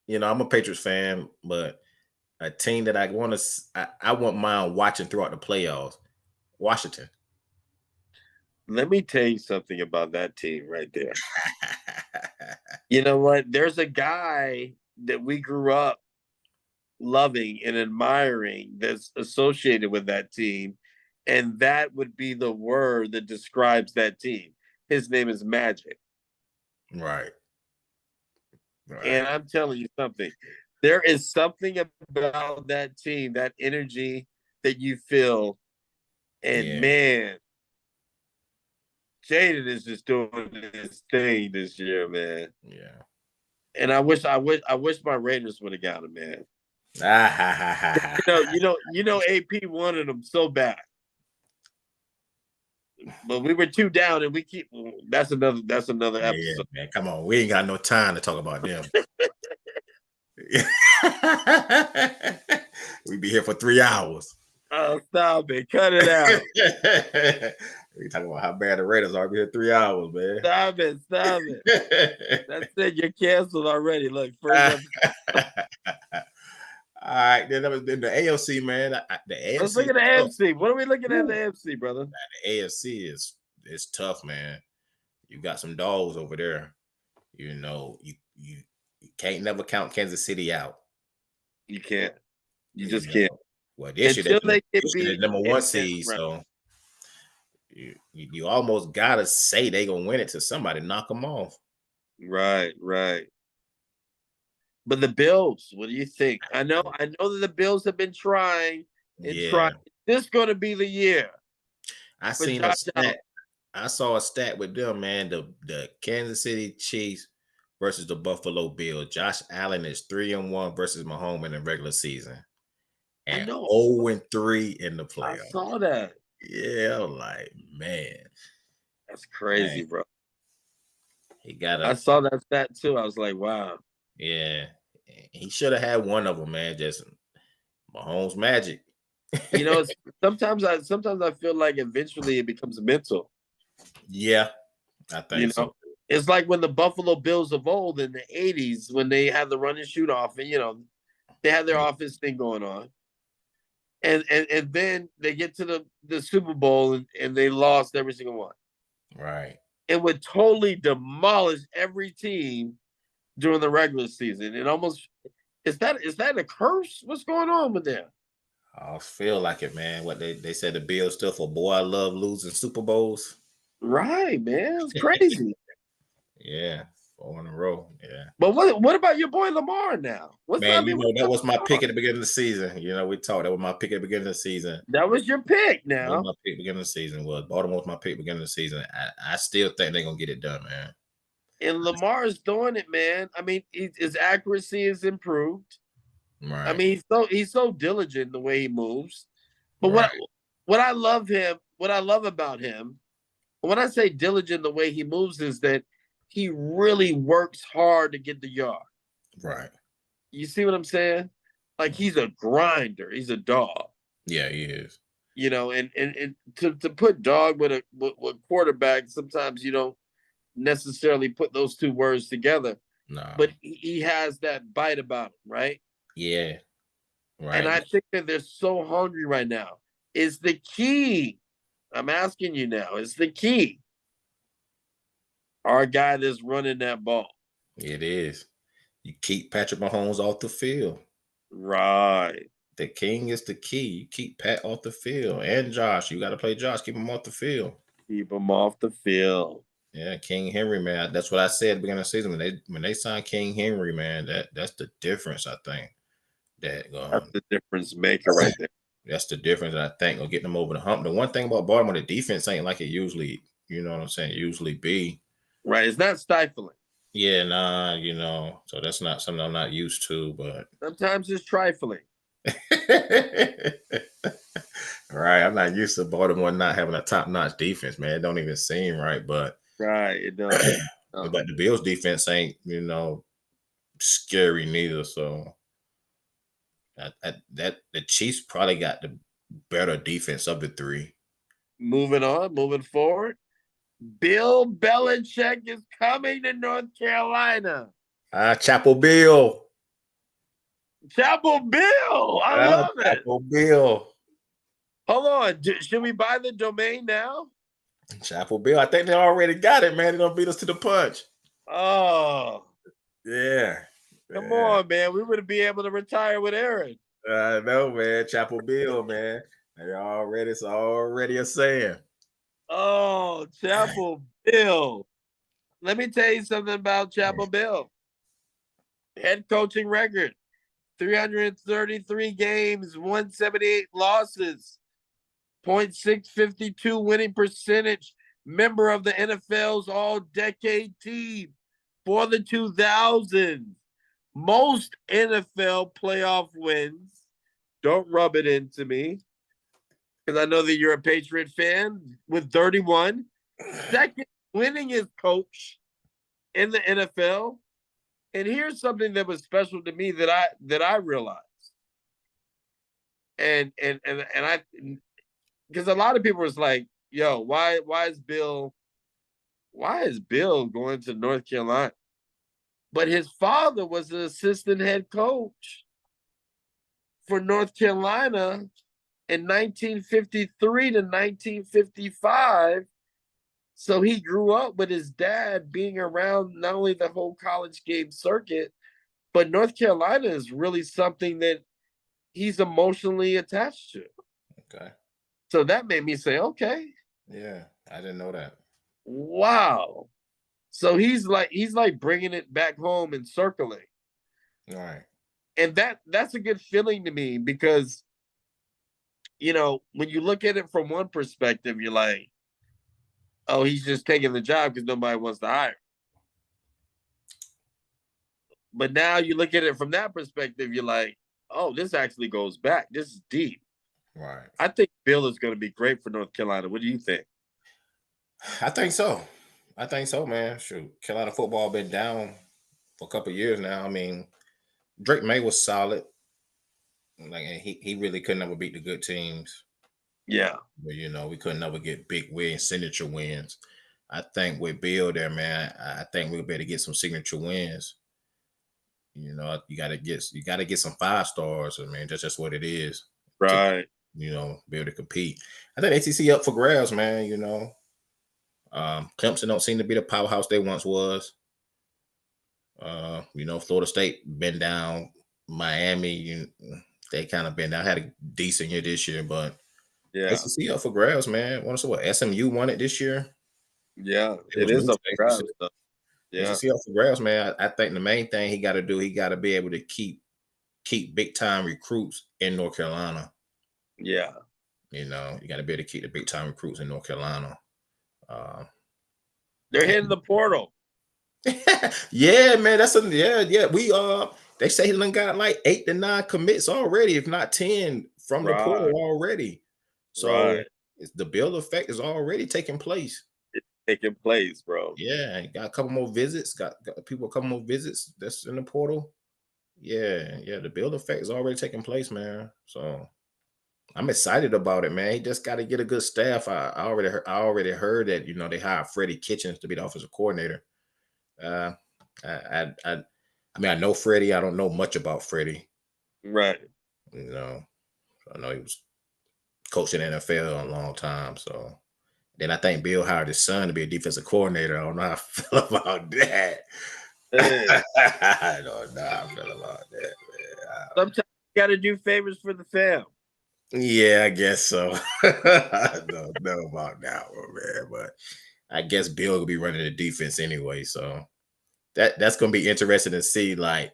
I'm a Patriots fan, but a team that I want mine watching throughout the playoffs. Washington. Let me tell you something about that team right there. You know what? There's a guy that we grew up loving and admiring that's associated with that team. And that would be the word that describes that team. His name is Magic. Right. Right. And I'm telling you something. There is something about that team, that energy that you feel. And Yeah. man, Jaden is just doing his thing this year, man. Yeah. And I wish my Raiders would have got him, man. AP wanted him so bad. But we were two down, and we keep. That's another Yeah, episode. man. Come on. We ain't got no time to talk about them. We be here for 3 hours. Oh, stop it! Cut it out! We talking about how bad the Raiders are. We here 3 hours, man. Stop it! Stop it! That's it. You're canceled already. Look, first episode. All right, then that was in the AFC, man. The Let's AFC look is at the tough. AFC. What are we looking at in the Woo. AFC, brother? The AFC is tough, man. You got some dogs over there. You can't never count Kansas City out. You can't. You You just can't. know, well, this year Until they get they're beat. number one seed, Right. so you almost gotta say they gonna win it to somebody knock them off. Right. Right. But the Bills, what do you think? I know that the Bills have been trying and trying. Yeah, This is going to be the year I for seen a Josh Allen. stat. I saw a stat with them, man. The Kansas City Chiefs versus the Buffalo Bills. Josh Allen is 3-1 versus Mahomes in the regular season, I and know. 0-3 in the I playoffs. saw that. Yeah, I'm like, man, That's dang, crazy, bro. he got I a saw that stat too. I was like, wow. yeah. He should have had one of them, man. Just Mahomes magic. You know, sometimes I feel like eventually it becomes mental. Yeah, I You think so. know, it's like when the Buffalo Bills of old in the '80s when they had the run and shoot off, and they had their Yeah, offense thing going on, and then they get to the Super Bowl and they lost every single one. right. It would totally demolish every team during the regular season. It almost is that a curse? What's going on with them? I feel like it, man. What they said the Bills still for boy, I love losing Super Bowls. Right, man, it's crazy. Yeah, 4 in a row. Yeah. But what about your boy Lamar now? What's I Man, mean, that was my what's pick Lamar? at the beginning of the season. We talked. That was my pick at the beginning of the season. That was your pick That was now. my pick beginning of the season. Was Baltimore was my pick beginning of the season. I still think they're gonna get it done, man. And Lamar is doing it, man. I mean, his accuracy is improved. I Right, mean, he's so diligent in the way he moves. But what right. what I love him, what I love about him, when I say diligent the way he moves, is that he really works hard to get the yard. Right. You see what I'm saying? Like he's a grinder. He's a dog. Yeah, he is. And to put dog with quarterback, sometimes you don't necessarily put those two words together, No. but he has that bite about him, right? Yeah. And Right. I think that they're so hungry right now. Is the key? I'm asking you now. Is the key our guy that's running that ball? It is. You keep Patrick Mahomes off the field. Right. The king is the key. You keep Pat off the field. And Josh. You got to play Josh. Keep him off the field. Keep him off the field. Yeah, King Henry, man. That's what I said at the beginning of the season. When they signed King Henry, man, that's the difference, I think. That That's the difference maker right there. that's the difference I think of getting them over the hump. The one thing about Baltimore, the defense ain't like it usually, you know what I'm saying, usually be. Right. It's not stifling. Yeah, nah, so that's not something I'm not used to, but Sometimes it's trifling. right. I'm not used to Baltimore not having a top-notch defense, man. It don't even seem right, but Right. It don't. but the Bills defense ain't, scary neither. So that the Chiefs probably got the better defense of the three. Moving on, moving forward. Bill Belichick is coming to North Carolina. Chapel Bill. Chapel Bill. I love it. Chapel Bill. Hold on. Should we buy the domain now? Chapel Bill. I think they already got it, man. They don't beat us to the punch. Oh. Yeah. Come on, man. We would be able to retire with Aaron. I know, man. Chapel Bill, man. It's already a saying. Oh, Chapel Bill. Let me tell you something about Chapel Bill. Head coaching record. 333 games, 178 losses, .652 winning percentage, member of the NFL's all-decade team for the 2000s. Most NFL playoff wins. Don't rub it into me, because I know that you're a Patriot fan, with 31. Second winningest coach in the NFL. And here's something that was special to me that I realized. And I, because a lot of people was like, yo, why is Bill going to North Carolina? But his father was an assistant head coach for North Carolina in 1953 to 1955. So he grew up with his dad being around not only the whole college game circuit, but North Carolina is really something that he's emotionally attached to. Okay. So that made me say, okay. Yeah, I didn't know that. Wow. So he's like bringing it back home and circling. All right. And that's a good feeling to me, because, you know, when you look at it from one perspective, you're like, oh, he's just taking the job because nobody wants to hire. But now you look at it from that perspective, you're like, oh, this actually goes back. This is deep. Right. I think Bill is going to be great for North Carolina. What do you think? I think so. Man. Shoot, Carolina football been down for a couple of years now. I mean, Drake May was solid. Like he really could never beat the good teams. Yeah. But you know, we couldn't never get big wins, signature wins. I think with Bill there, man, I think we'll be able to get some signature wins. You know, you gotta get some 5 stars. I mean, that's just what it is. Right. To, you know, be able to compete. I think ACC up for grabs, man. You know, Clemson don't seem to be the powerhouse they once was. You know, Florida State been down. Miami, they kind of been down. Had a decent year this year, but Yeah. ACC up for grabs, man. Want to see what SMU won it this year? Yeah, it is up for grabs. Yeah. ACC up for grabs, man. I think the main thing he got to do, he got to be able to keep big time recruits in North Carolina. Yeah. You know, you got to be able to keep the big time recruits in North Carolina. They're hitting the portal. Yeah, man. Yeah. We they say he done got like 8 to 9 commits already, if not 10 from the portal already. So the build effect is already taking place. It's taking place, bro. Yeah, got a couple more visits, got people a couple more visits that's in the portal. Yeah, the build effect is already taking place, man. So I'm excited about it, man. He just got to get a good staff. I already heard that, you know, they hired Freddie Kitchens to be the offensive coordinator. I mean, I know Freddie. I don't know much about Freddie. Right. You know, I know he was coaching NFL a long time. So then I think Bill hired his son to be a defensive coordinator. I don't know how I feel about that. I don't know how I feel about that, man. Sometimes you got to do favors for the fam. Yeah, I guess so. I don't know about that one, man. But I guess Bill will be running the defense anyway. So that's gonna be interesting to see, like,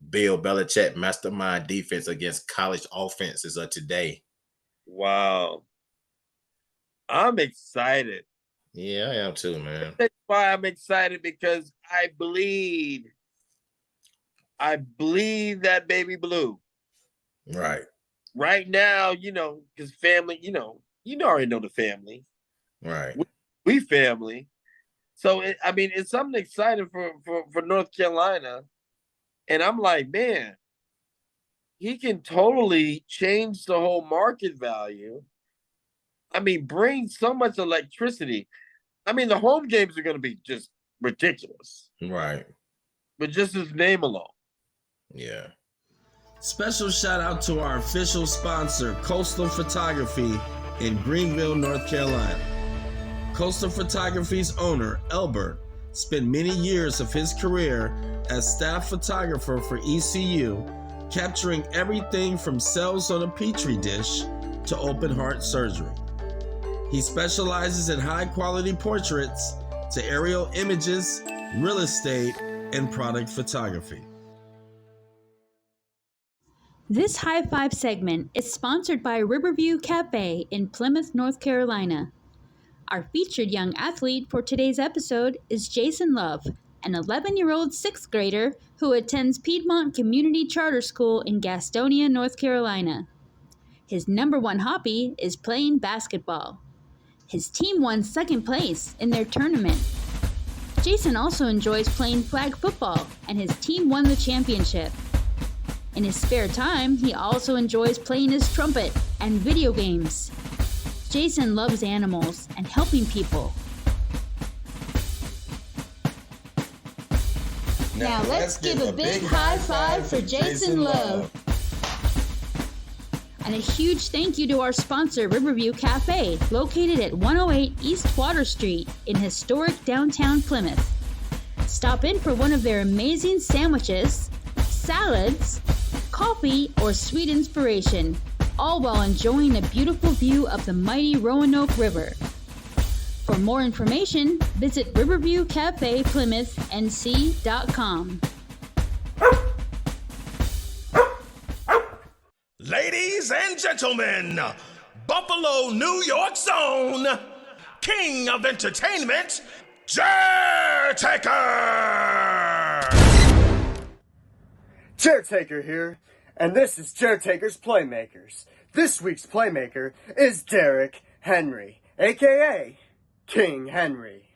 Bill Belichick mastermind defense against college offenses of today. Wow. I'm excited. Yeah, I am too, man. That's why I'm excited, because I bleed that baby blue. Right. Right now, you know, because family, you already know the family. Right. We family. So, I mean, it's something exciting for North Carolina. And I'm like, man, he can totally change the whole market value. I mean, bring so much electricity. I mean, the home games are going to be just ridiculous. Right. But just his name alone. Yeah. Special shout out to our official sponsor, Coastal Photography in Greenville, North Carolina. Coastal Photography's owner, Elbert, spent many years of his career as staff photographer for ECU, capturing everything from cells on a petri dish to open heart surgery. He specializes in high-quality portraits to aerial images, real estate, and product photography. This High Five segment is sponsored by Riverview Cafe in Plymouth, North Carolina. Our featured young athlete for today's episode is Jason Love, an 11-year-old 6th grader who attends Piedmont Community Charter School in Gastonia, North Carolina. His number one hobby is playing basketball. His team won 2nd place in their tournament. Jason also enjoys playing flag football, and his team won the championship. In his spare time, he also enjoys playing his trumpet and video games. Jason loves animals and helping people. Now let's give a big high five for Jason Love. And a huge thank you to our sponsor, Riverview Cafe, located at 108 East Water Street in historic downtown Plymouth. Stop in for one of their amazing sandwiches, salads, coffee, or sweet inspiration, all while enjoying a beautiful view of the mighty Roanoke River. For more information, visit riverviewcafeplymouthNC.com. Ladies and gentlemen, Buffalo, New York's own king of entertainment, Jaretaker! Jaretaker here, and this is Jaretaker's Playmakers. This week's Playmaker is Derrick Henry, aka King Henry,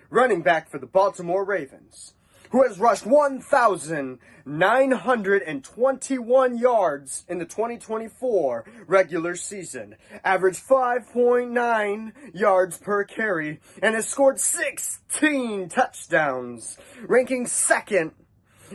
running back for the Baltimore Ravens, who has rushed 1,921 yards in the 2024 regular season, averaged 5.9 yards per carry, and has scored 16 touchdowns, ranking 2nd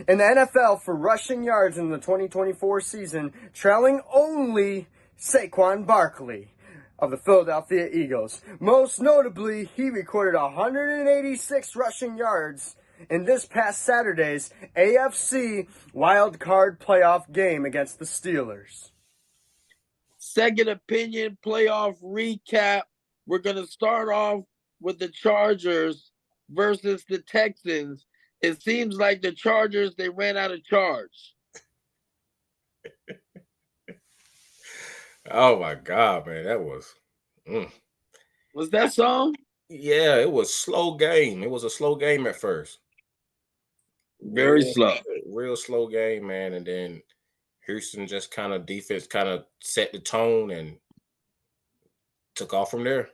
in the NFL for rushing yards in the 2024 season, trailing only Saquon Barkley of the Philadelphia Eagles. Most notably, he recorded 186 rushing yards in this past Saturday's AFC Wild Card playoff game against the Steelers. Second opinion playoff recap. We're going to start off with the Chargers versus the Texans. It seems like the Chargers, they ran out of charge. Oh my God, man, that was. Was that song? Yeah, it was slow game. It was a slow game at first. Very slow. Real slow game, man. And then Houston just defense set the tone and took off from there.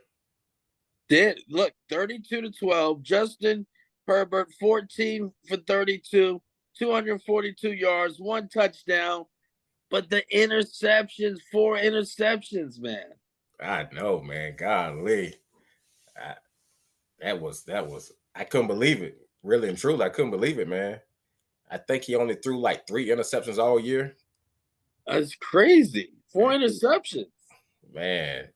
Did look 32-12. Justin Herbert 14 for 32, 242 yards, 1 touchdown. But the interceptions, 4 interceptions, man. I know, man. Golly. That was I couldn't believe it. Really and truly, I couldn't believe it, man. I think he only threw like 3 interceptions all year. That's crazy. 4 interceptions. Man,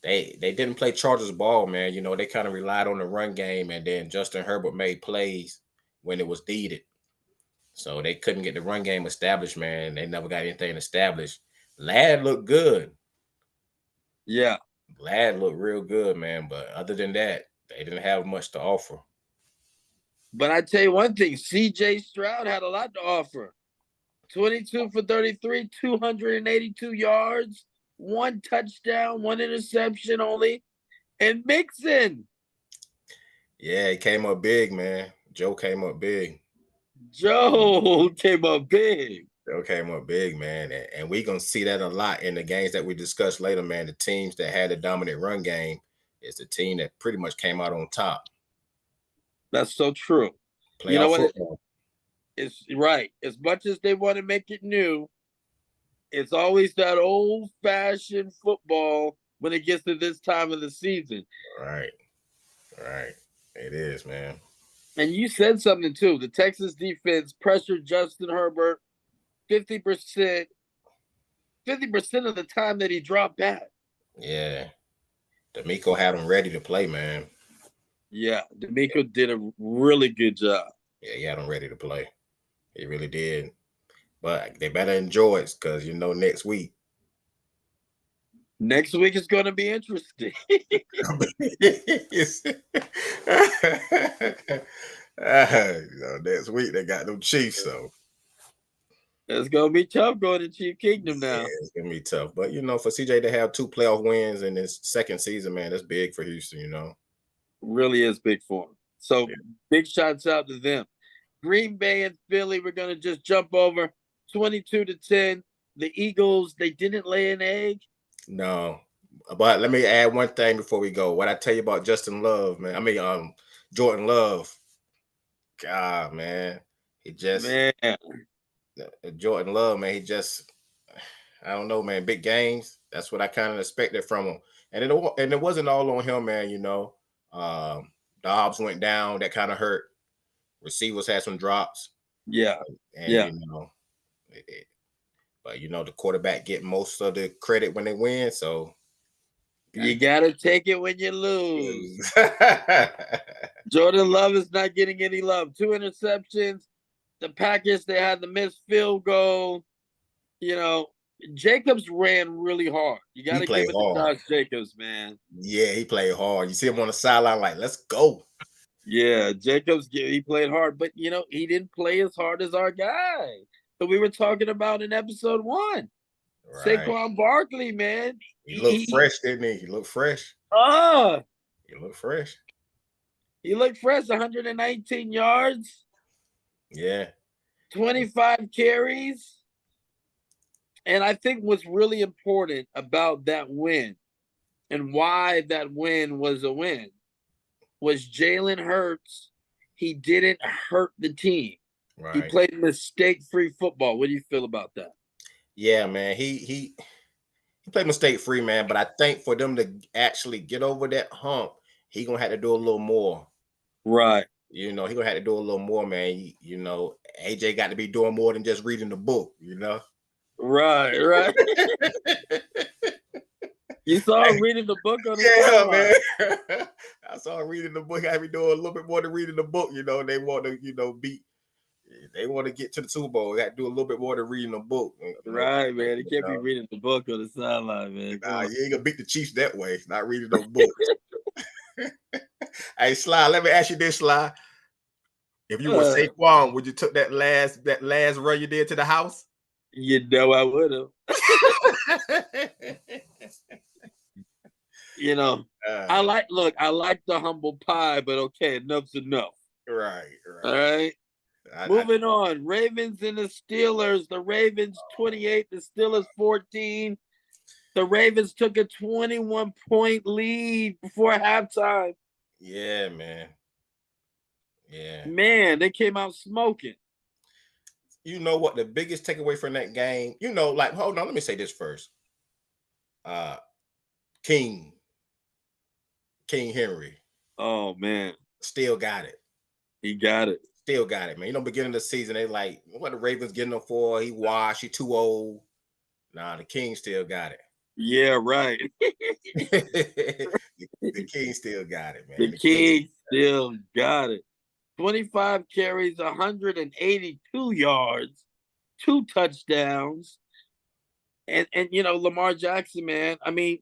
they didn't play Chargers ball, man. You know, they kind of relied on the run game, and then Justin Herbert made plays when it was needed. So they couldn't get the run game established, man. They never got anything established. Ladd looked good. Yeah. Ladd looked real good, man. But other than that, they didn't have much to offer. But I tell you one thing, C.J. Stroud had a lot to offer. 22 for 33, 282 yards, 1 touchdown, 1 interception only. And Mixon. Yeah, he came up big, man. Joe came up big. Joe came up big. Joe came up big, man. And we're going to see that a lot in the games that we discuss later, man. The teams that had a dominant run game is the team that pretty much came out on top. That's so true. You know what? It's right. As much as they want to make it new, it's always that old-fashioned football when it gets to this time of the season. Right. It is, man. And you said something, too. The Texas defense pressured Justin Herbert 50% of the time that he dropped back. Yeah. D'Amico had him ready to play, man. Yeah, D'Amico did a really good job. Yeah, he had him ready to play. He really did. But they better enjoy it because, next week. Next week is going to be interesting. Next week they got them Chiefs, so It's going to be tough going to Chief Kingdom now. yeah, it's gonna be tough. But for CJ to have 2 playoff wins in his second season, man, that's big for Houston. Really is big for him. So Yeah. big shots out to them. Green Bay and Philly, we're going to just jump over 22-10. The Eagles, they didn't lay an egg. No, but let me add one thing before we go. What I tell you about Justin Love, man. I mean, Jordan Love. God, man, he just Jordan Love, man. He just, I don't know, man. Big games. That's what I kind of expected from him, and it wasn't all on him, man. Dobbs went down. That kind of hurt. Receivers had some drops. Yeah, and but the quarterback get most of the credit when they win, so you gotta take it when you lose. Jordan Love is not getting any love. 2 interceptions. The Packers, they had the missed field goal. Jacobs ran really hard. You gotta give it to Josh Jacobs, man. Yeah, he played hard. You see him on the sideline, like, let's go. Yeah, Jacobs, he played hard, but he didn't play as hard as our guy that we were talking about in episode 1. Right. Saquon Barkley, man. He looked fresh, didn't he? He looked fresh. He looked fresh. He looked fresh. 119 yards. Yeah. 25 carries. And I think what's really important about that win and why that win was a win was Jalen Hurts. He didn't hurt the team. Right. He played mistake-free football. What do you feel about that? Yeah, man. He played mistake-free, man. But I think for them to actually get over that hump, he gonna have to do a little more. Right. He gonna have to do a little more, man. AJ got to be doing more than just reading the book. Right. You saw him reading the book on the man. I saw him reading the book. I be doing a little bit more than reading the book. They want to, they want to get to the Super Bowl. They got to do a little bit more than reading the book. Right, man. They can't be reading the book on the sideline, man. Nah, you ain't gonna beat the Chiefs that way. Not reading no book. Hey, Sly, let me ask you this, Sly. If you were Saquon, would you took that last run you did to the house? I would have. I like the humble pie, but okay, enough's enough. Right. All right. Moving on. Ravens and the Steelers. The Ravens 28, the Steelers 14. The Ravens took a 21-point lead before halftime. Yeah, man. Yeah. Man, they came out smoking. You know what the biggest takeaway from that game? Hold on, let me say this first. King Henry. Oh, man. Still got it. He got it. Still got it, man. Beginning of the season, they like, what the Ravens getting him for? He washed, he too old. Nah, the King still got it. Yeah, right. The King still got it, man. The King still got it. 25 carries, 182 yards, 2 touchdowns. And Lamar Jackson, man, I mean,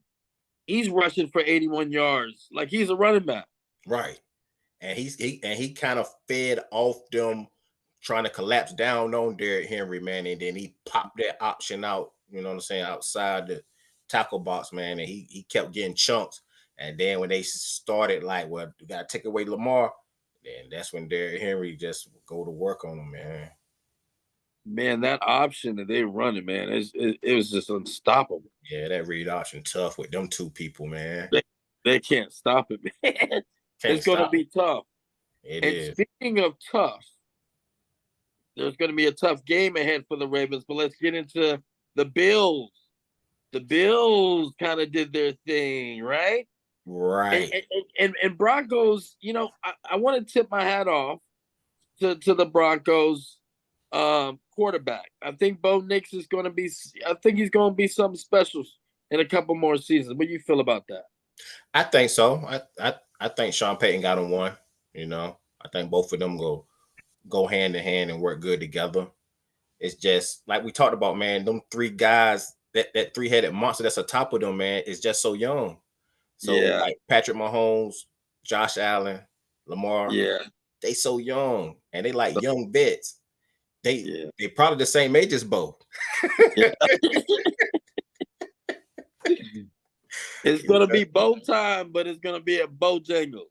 he's rushing for 81 yards. Like he's a running back. Right. And he kind of fed off them trying to collapse down on Derrick Henry, man. And then he popped that option out, outside the tackle box, man. And he kept getting chunks. And then when they started like, well, we got to take away Lamar, then that's when Derrick Henry just go to work on him, man. Man, that option that they running, man, it was just unstoppable. Yeah, that read option tough with them 2 people, man. They can't stop it, man. It's going to be tough. It is. Speaking of tough, there's going to be a tough game ahead for the Ravens, but let's get into the Bills. The Bills kind of did their thing, right? Right. And Broncos, I want to tip my hat off to the Broncos. quarterback. I think Bo Nix is going to be. I think he's going to be something special in a couple more seasons. What do you feel about that? I think so. I think Sean Payton got him one. I think both of them go hand in hand and work good together. It's just like we talked about, man. Them three guys, that three-headed monster that's atop of them, man, is just so young. So like Patrick Mahomes, Josh Allen, Lamar, they so young and they like young vets. They probably the same age as Bo. It's gonna be Bo time, but it's gonna be at Bojangles.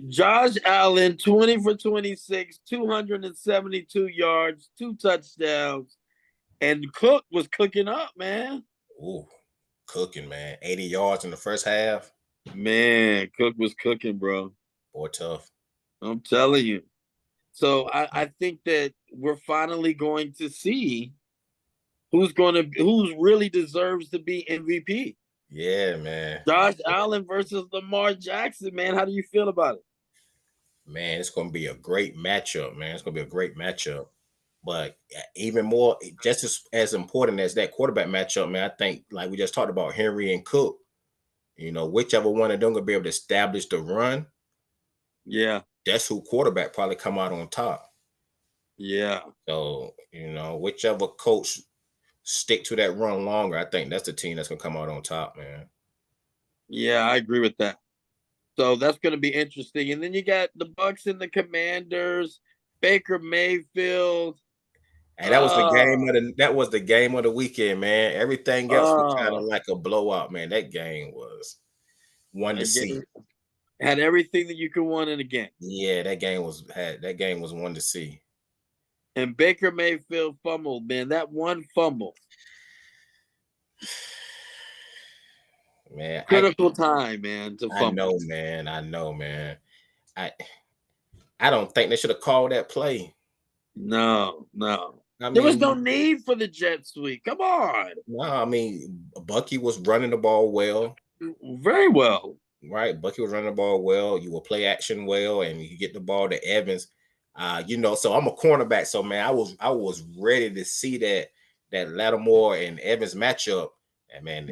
Josh Allen, 20 for 26, 272 yards, 2 touchdowns, and Cook was cooking up, man. Ooh, cooking, man. 80 yards in the first half. Man, Cook was cooking, bro. Boy, tough. I'm telling you. So I think that we're finally going to see who's really deserves to be MVP. Yeah, man. Josh Allen versus Lamar Jackson, man. How do you feel about it? Man, it's going to be a great matchup, man. It's going to be a great matchup. But even more, just as important as that quarterback matchup, man, I think, like we just talked about, Henry and Cook, whichever one of them going to be able to establish the run. Yeah. That's who quarterback probably come out on top. Yeah. So, whichever coach stick to that run longer, I think that's the team that's going to come out on top, man. Yeah, I agree with that. So that's going to be interesting. And then you got the Bucks and the Commanders, Baker Mayfield. And that was the game of the weekend, man. Everything else was kind of like a blowout, man. That game was one to see. Had everything that you could want in a game. Yeah, that game was one to see. And Baker Mayfield fumbled, man. That one fumble. Man, critical time, man, to fumble. I know, man. I don't think they should have called that play. No. There was no need for the jet sweep. Come on. No, I mean, Bucky was running the ball well. Very well. Right. Bucky was running the ball well. You will play action well, and you get the ball to Evans. So I'm a cornerback. So man, I was ready to see that Lattimore and Evans matchup. And man,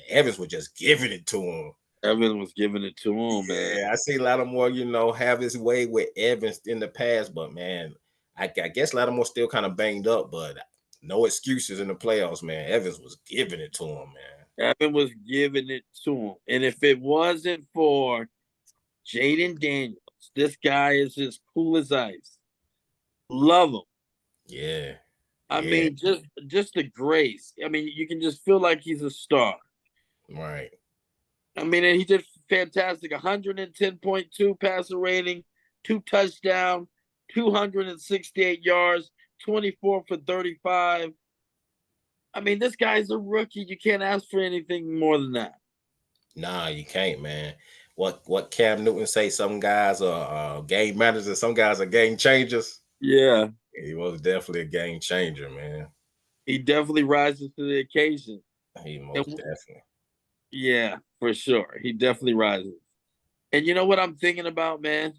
Evans was just giving it to him. Evans was giving it to him, man. Yeah, I see Lattimore, have his way with Evans in the past, but man, I guess Lattimore still kind of banged up, but no excuses in the playoffs, man. Evans was giving it to him, man. Evans was giving it to him. And if it wasn't for Jaden Daniels, this guy is as cool as ice. Love him. Yeah. I mean, just the grace. I mean, you can just feel like he's a star. Right. I mean, and he did fantastic. 110.2 passer rating, 2 touchdowns, 268 yards, 24 for 35. I mean, this guy's a rookie. You can't ask for anything more than that. Nah, you can't, man. What Cam Newton say? Some guys are game managers, some guys are game changers. Yeah. He was definitely a game changer, man. He definitely rises to the occasion. He most definitely. Yeah, for sure. He definitely rises. And you know what I'm thinking about, man?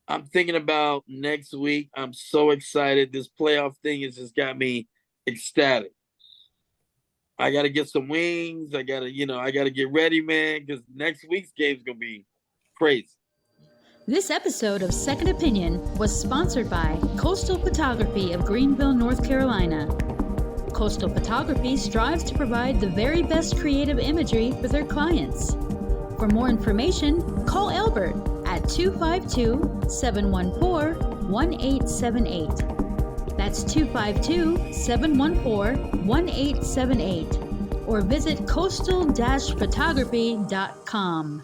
I'm thinking about next week. I'm so excited. This playoff thing has just got me ecstatic. I got to get some wings. I got to get ready, man, because next week's game's going to be crazy. This episode of Second Opinion was sponsored by Coastal Photography of Greenville, North Carolina. Coastal Photography strives to provide the very best creative imagery for their clients. For more information, call Albert at 252-714-1878. That's 252-714-1878. Or visit coastal-photography.com.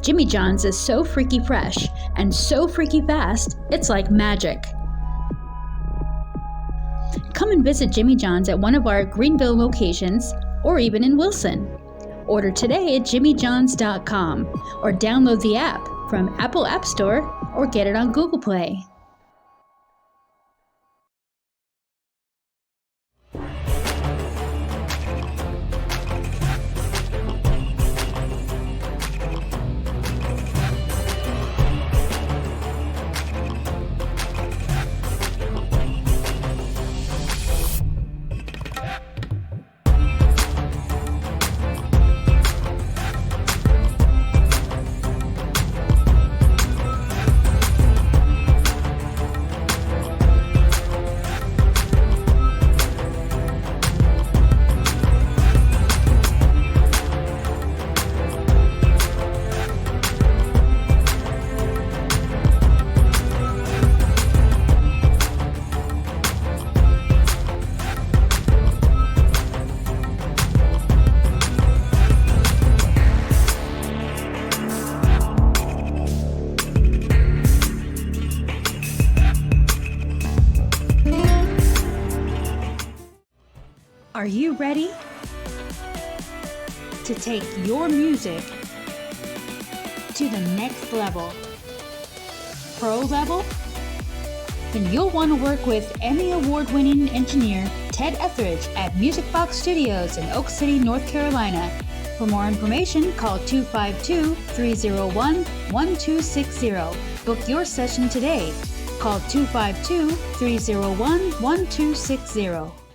Jimmy John's is so freaky fresh and so freaky fast, it's like magic. Come and visit Jimmy John's at one of our Greenville locations or even in Wilson. Order today at jimmyjohns.com or download the app from Apple App Store or get it on Google Play. Are you ready to take your music to the next level? Pro level? Then you'll want to work with Emmy Award-winning engineer Ted Etheridge at Music Box Studios in Oak City, North Carolina. For more information, call 252-301-1260. Book your session today. Call 252-301-1260.